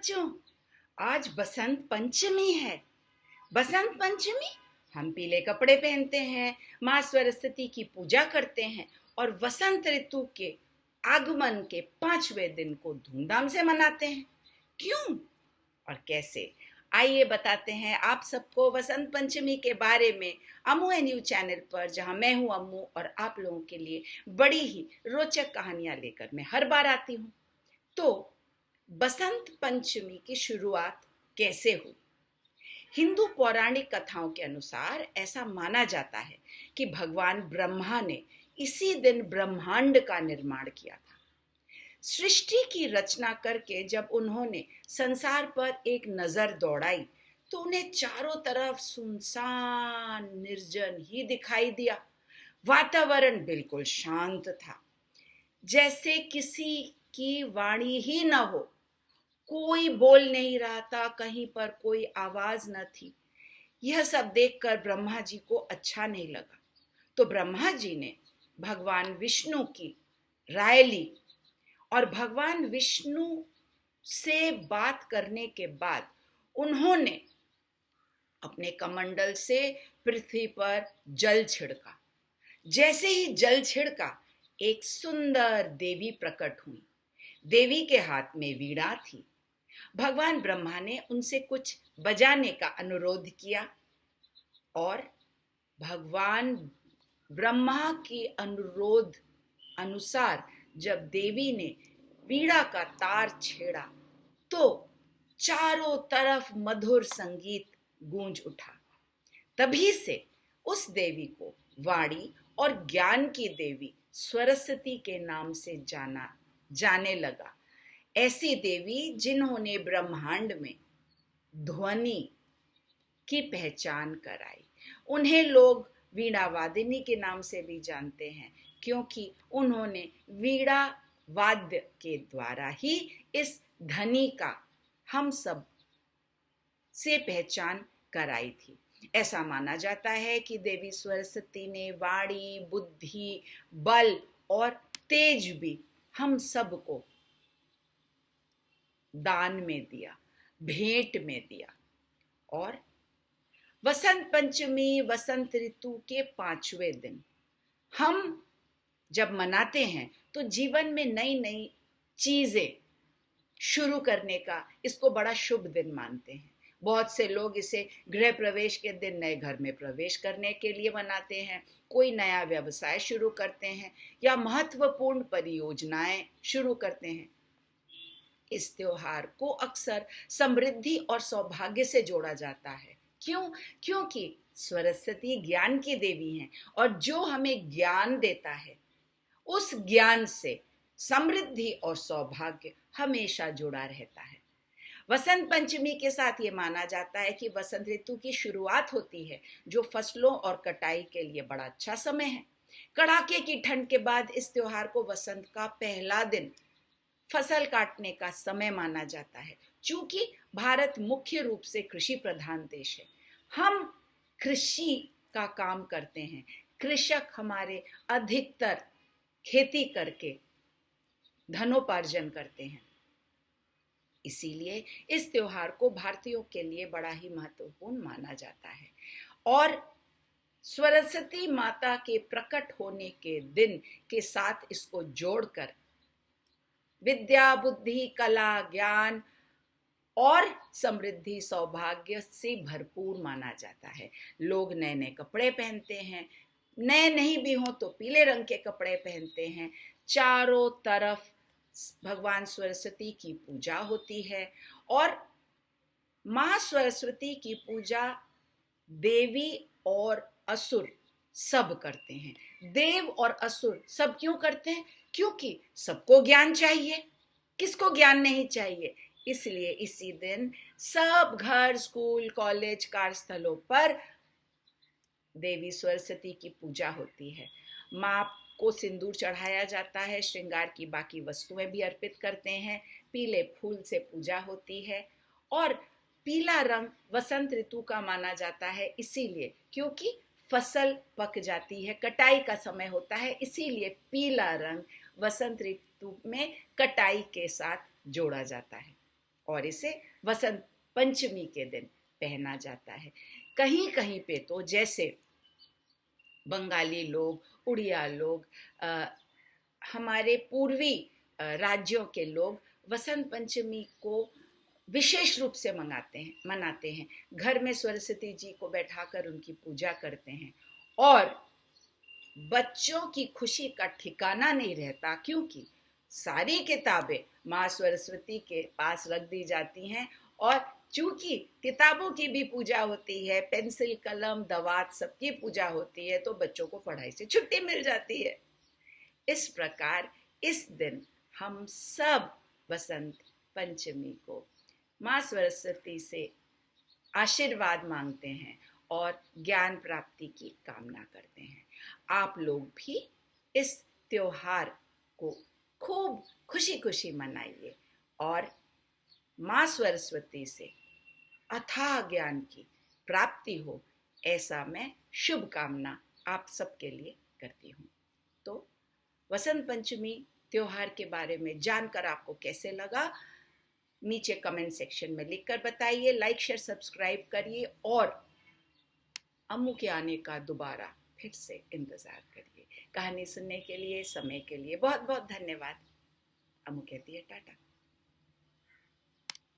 बच्चों, आज बसंत पंचमी है। बसंत पंचमी हम पीले कपड़े पहनते हैं, माँ सरस्वती की पूजा करते हैं और वसंत ऋतु के आगमन के 5वें दिन को धूमधाम से मनाते हैं। क्यों और कैसे, आइए बताते हैं आप सबको वसंत पंचमी के बारे में अम्मू एंड यू चैनल पर, जहां मैं हूं अम्मू और आप लोगों के लिए बड़ी ही रोचक कहानियां लेकर मैं हर बार आती हूं। तो बसंत पंचमी की शुरुआत कैसे हुई? हिंदू पौराणिक कथाओं के अनुसार ऐसा माना जाता है कि भगवान ब्रह्मा ने इसी दिन ब्रह्मांड का निर्माण किया था। सृष्टि की रचना करके जब उन्होंने संसार पर एक नजर दौड़ाई तो उन्हें चारों तरफ सुनसान निर्जन ही दिखाई दिया। वातावरण बिल्कुल शांत था, जैसे किसी की वाणी ही न हो। कोई बोल नहीं रहा था, कहीं पर कोई आवाज न थी। यह सब देखकर ब्रह्मा जी को अच्छा नहीं लगा, तो ब्रह्मा जी ने भगवान विष्णु की राय ली और भगवान विष्णु से बात करने के बाद उन्होंने अपने कमंडल से पृथ्वी पर जल छिड़का। जैसे ही जल छिड़का, एक सुंदर देवी प्रकट हुई। देवी के हाथ में वीणा थी। भगवान ब्रह्मा ने उनसे कुछ बजाने का अनुरोध किया और भगवान ब्रह्मा के अनुरोध अनुसार जब देवी ने वीणा का तार छेड़ा तो चारों तरफ मधुर संगीत गूंज उठा। तभी से उस देवी को वाणी और ज्ञान की देवी सरस्वती के नाम से जाने लगा। ऐसी देवी जिन्होंने ब्रह्मांड में ध्वनि की पहचान कराई। उन्हें लोग वीणा वादिनी के नाम से भी जानते हैं, क्योंकि उन्होंने वीणा वाद्य के द्वारा ही इस ध्वनि का हम सब से पहचान कराई थी। ऐसा माना जाता है कि देवी सरस्वती ने वाणी, बुद्धि, बल और तेज भी हम सबको दान में दिया, भेंट में दिया। और वसंत पंचमी, वसंत ऋतु के 5वें दिन हम जब मनाते हैं तो जीवन में नई नई चीजें शुरू करने का इसको बड़ा शुभ दिन मानते हैं। बहुत से लोग इसे गृह प्रवेश के दिन नए घर में प्रवेश करने के लिए मनाते हैं, कोई नया व्यवसाय शुरू करते हैं या महत्वपूर्ण परियोजनाएं शुरू करते हैं। इस त्योहार को अक्सर समृद्धि और सौभाग्य से जोड़ा जाता है। क्यों? क्योंकि सरस्वती ज्ञान की देवी हैं और जो हमें ज्ञान देता है उस ज्ञान से समृद्धि और सौभाग्य हमेशा जुड़ा रहता है। वसंत पंचमी के साथ ये माना जाता है कि वसंत ऋतु की शुरुआत होती है, जो फसलों और कटाई के लिए बड़ा अच्छा समय है। कड़ाके की ठंड के बाद इस त्योहार को वसंत का पहला दिन, फसल काटने का समय माना जाता है। चूंकि भारत मुख्य रूप से कृषि प्रधान देश है, हम कृषि का काम करते हैं। कृषक हमारे अधिकतर खेती करके धनोपार्जन करते हैं। इसीलिए इस त्योहार को भारतीयों के लिए बड़ा ही महत्वपूर्ण माना जाता है। और सरस्वती माता के प्रकट होने के दिन के साथ इसको जोड़कर विद्या, बुद्धि, कला, ज्ञान और समृद्धि, सौभाग्य से भरपूर माना जाता है। लोग नए नए कपड़े पहनते हैं, नए नहीं भी हों तो पीले रंग के कपड़े पहनते हैं। चारों तरफ भगवान सरस्वती की पूजा होती है और माँ सरस्वती की पूजा देवी और असुर सब करते हैं। देव और असुर सब क्यों करते हैं? क्योंकि सबको ज्ञान चाहिए। किसको ज्ञान नहीं चाहिए? इसलिए इसी दिन सब घर, स्कूल, कॉलेज, कार्यस्थलों पर देवी सरस्वती की पूजा होती है। माँ को सिंदूर चढ़ाया जाता है, श्रृंगार की बाकी वस्तुएं भी अर्पित करते हैं, पीले फूल से पूजा होती है। और पीला रंग वसंत ऋतु का माना जाता है, इसीलिए क्योंकि फसल पक जाती है, कटाई का समय होता है, इसीलिए पीला रंग वसंत ऋतु में कटाई के साथ जोड़ा जाता है। और इसे वसंत पंचमी के दिन पहना जाता है। कहीं कहीं पे तो जैसे बंगाली लोग, उड़िया लोग, हमारे पूर्वी राज्यों के लोग वसंत पंचमी को विशेष रूप से मनाते हैं। घर में सरस्वती जी को बैठाकर उनकी पूजा करते हैं और बच्चों की खुशी का ठिकाना नहीं रहता, क्योंकि सारी किताबें माँ सरस्वती के पास रख दी जाती हैं और चूंकि किताबों की भी पूजा होती है, पेंसिल कलम दवात सबकी पूजा होती है, तो बच्चों को पढ़ाई से छुट्टी मिल जाती है। इस प्रकार इस दिन हम सब वसंत पंचमी को माँ सरस्वती से आशीर्वाद मांगते हैं और ज्ञान प्राप्ति की कामना करते हैं। आप लोग भी इस त्योहार को खूब खुशी खुशी मनाइए और माँ सरस्वती से अथाह ज्ञान की प्राप्ति हो, ऐसा मैं शुभ कामना आप सबके लिए करती हूँ। तो वसंत पंचमी त्योहार के बारे में जानकर आपको कैसे लगा, नीचे कमेंट सेक्शन में लिखकर बताइए। लाइक शेयर सब्सक्राइब करिए और अम्मू के आने का दोबारा फिर से इंतज़ार करिए। कहानी सुनने के लिए, समय के लिए बहुत बहुत धन्यवाद। अम्मू कहती है टाटा।